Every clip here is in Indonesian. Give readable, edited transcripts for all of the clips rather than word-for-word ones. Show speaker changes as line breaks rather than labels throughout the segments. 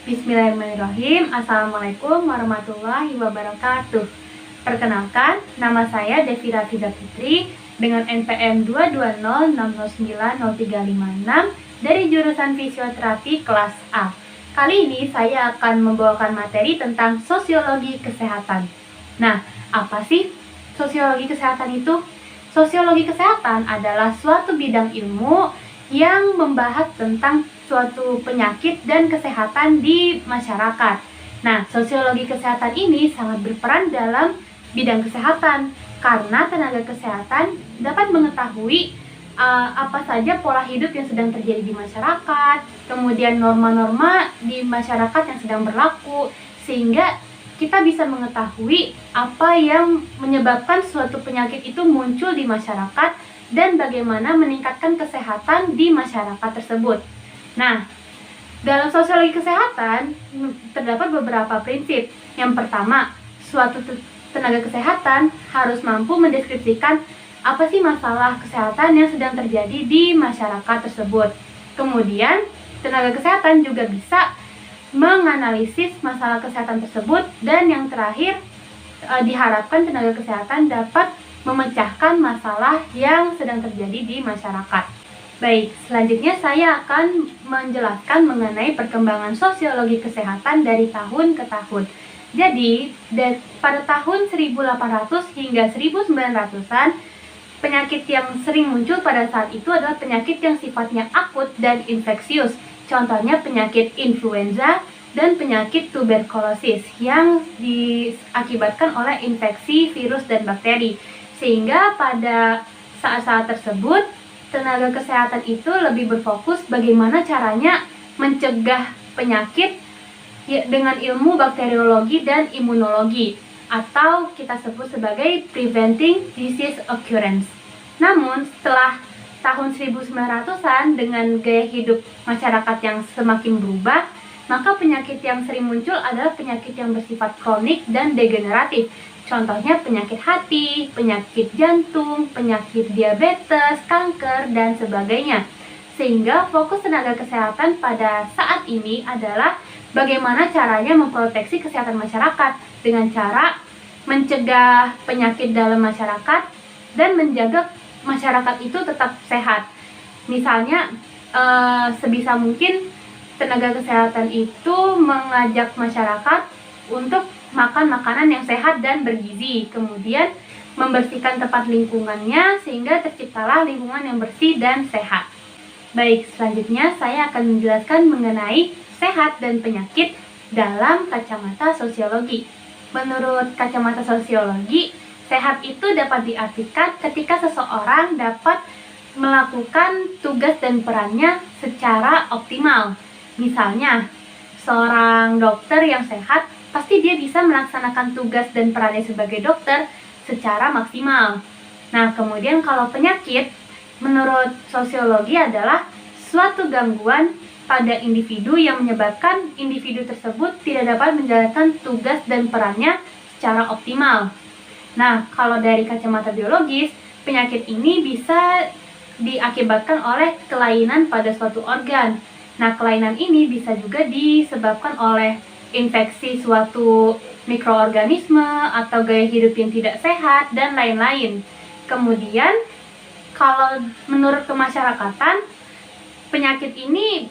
Bismillahirrahmanirrahim. Assalamualaikum warahmatullahi wabarakatuh. Perkenalkan, nama saya Devira Fiza Fitri dengan NPM 220609036 dari jurusan Fisioterapi kelas A. Kali ini saya akan membawakan materi tentang sosiologi kesehatan. Nah, apa sih sosiologi kesehatan itu? Sosiologi kesehatan adalah suatu bidang ilmu yang membahas tentang suatu penyakit dan kesehatan di masyarakat. Nah, sosiologi kesehatan ini sangat berperan dalam bidang kesehatan karena tenaga kesehatan dapat mengetahui apa saja pola hidup yang sedang terjadi di masyarakat, kemudian norma-norma di masyarakat yang sedang berlaku, sehingga kita bisa mengetahui apa yang menyebabkan suatu penyakit itu muncul di masyarakat dan bagaimana meningkatkan kesehatan di masyarakat tersebut. Nah, dalam sosiologi kesehatan terdapat beberapa prinsip. Yang pertama, suatu tenaga kesehatan harus mampu mendeskripsikan apa sih masalah kesehatan yang sedang terjadi di masyarakat tersebut. Kemudian, tenaga kesehatan juga bisa menganalisis masalah kesehatan tersebut, dan yang terakhir, diharapkan tenaga kesehatan dapat memecahkan masalah yang sedang terjadi di masyarakat. Baik, selanjutnya saya akan menjelaskan mengenai perkembangan sosiologi kesehatan dari tahun ke tahun. Jadi, pada tahun 1800 hingga 1900-an, penyakit yang sering muncul pada saat itu adalah penyakit yang sifatnya akut dan infeksius. Contohnya penyakit influenza dan penyakit tuberkulosis yang diakibatkan oleh infeksi virus dan bakteri. Sehingga pada saat-saat tersebut, tenaga kesehatan itu lebih berfokus bagaimana caranya mencegah penyakit dengan ilmu bakteriologi dan imunologi, atau kita sebut sebagai preventing disease occurrence. Namun setelah tahun 1900-an dengan gaya hidup masyarakat yang semakin berubah, maka penyakit yang sering muncul adalah penyakit yang bersifat kronik dan degeneratif. Contohnya penyakit hati, penyakit jantung, penyakit diabetes, kanker, dan sebagainya. Sehingga fokus tenaga kesehatan pada saat ini adalah bagaimana caranya memproteksi kesehatan masyarakat dengan cara mencegah penyakit dalam masyarakat dan menjaga masyarakat itu tetap sehat. Misalnya, sebisa mungkin tenaga kesehatan itu mengajak masyarakat untuk makan makanan yang sehat dan bergizi, kemudian membersihkan tempat lingkungannya sehingga terciptalah lingkungan yang bersih dan sehat. Baik, selanjutnya saya akan menjelaskan mengenai sehat dan penyakit dalam kacamata sosiologi. Menurut kacamata sosiologi, sehat itu dapat diartikan ketika seseorang dapat melakukan tugas dan perannya secara optimal. Misalnya, seorang dokter yang sehat pasti dia bisa melaksanakan tugas dan perannya sebagai dokter secara maksimal. Nah, kemudian kalau penyakit, menurut sosiologi adalah suatu gangguan pada individu yang menyebabkan individu tersebut tidak dapat menjalankan tugas dan perannya secara optimal. Nah, kalau dari kacamata biologis, penyakit ini bisa diakibatkan oleh kelainan pada suatu organ. Nah, kelainan ini bisa juga disebabkan oleh infeksi suatu mikroorganisme atau gaya hidup yang tidak sehat, dan lain-lain. Kemudian, kalau menurut kemasyarakatan, penyakit ini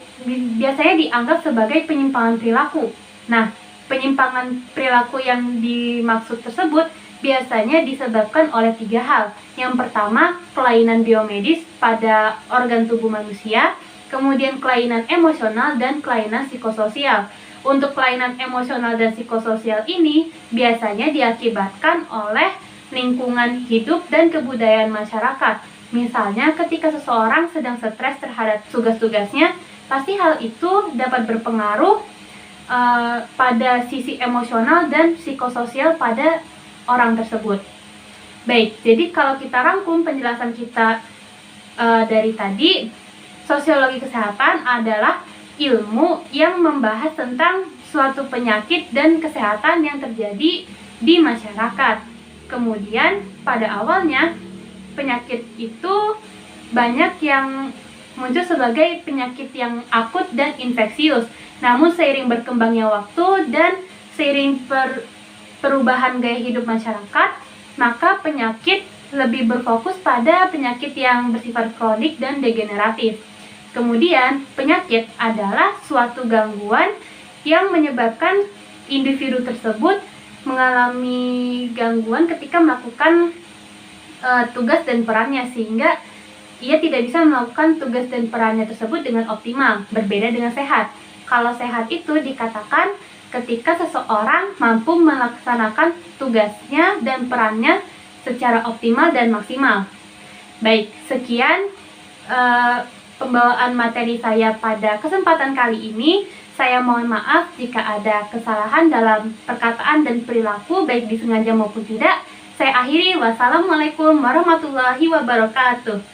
biasanya dianggap sebagai penyimpangan perilaku. Nah, penyimpangan perilaku yang dimaksud tersebut biasanya disebabkan oleh 3 hal. Yang pertama, kelainan biomedis pada organ tubuh manusia, kemudian kelainan emosional, dan kelainan psikososial. Untuk kelainan emosional dan psikososial ini biasanya diakibatkan oleh lingkungan hidup dan kebudayaan masyarakat. Misalnya ketika seseorang sedang stres terhadap tugas-tugasnya, pasti hal itu dapat berpengaruh pada sisi emosional dan psikososial pada orang tersebut. Baik, jadi kalau kita rangkum penjelasan kita dari tadi, sosiologi kesehatan adalah ilmu yang membahas tentang suatu penyakit dan kesehatan yang terjadi di masyarakat. Kemudian pada awalnya penyakit itu banyak yang muncul sebagai penyakit yang akut dan infeksius. Namun seiring berkembangnya waktu dan seiring perubahan gaya hidup masyarakat, maka penyakit lebih berfokus pada penyakit yang bersifat kronik dan degeneratif. Kemudian, penyakit adalah suatu gangguan yang menyebabkan individu tersebut mengalami gangguan ketika melakukan tugas dan perannya, sehingga ia tidak bisa melakukan tugas dan perannya tersebut dengan optimal, berbeda dengan sehat. Kalau sehat itu dikatakan ketika seseorang mampu melaksanakan tugasnya dan perannya secara optimal dan maksimal. Baik, sekian pembawaan materi saya pada kesempatan kali ini. Saya mohon maaf jika ada kesalahan dalam perkataan dan perilaku, baik disengaja maupun tidak. Saya akhiri, wassalamualaikum warahmatullahi wabarakatuh.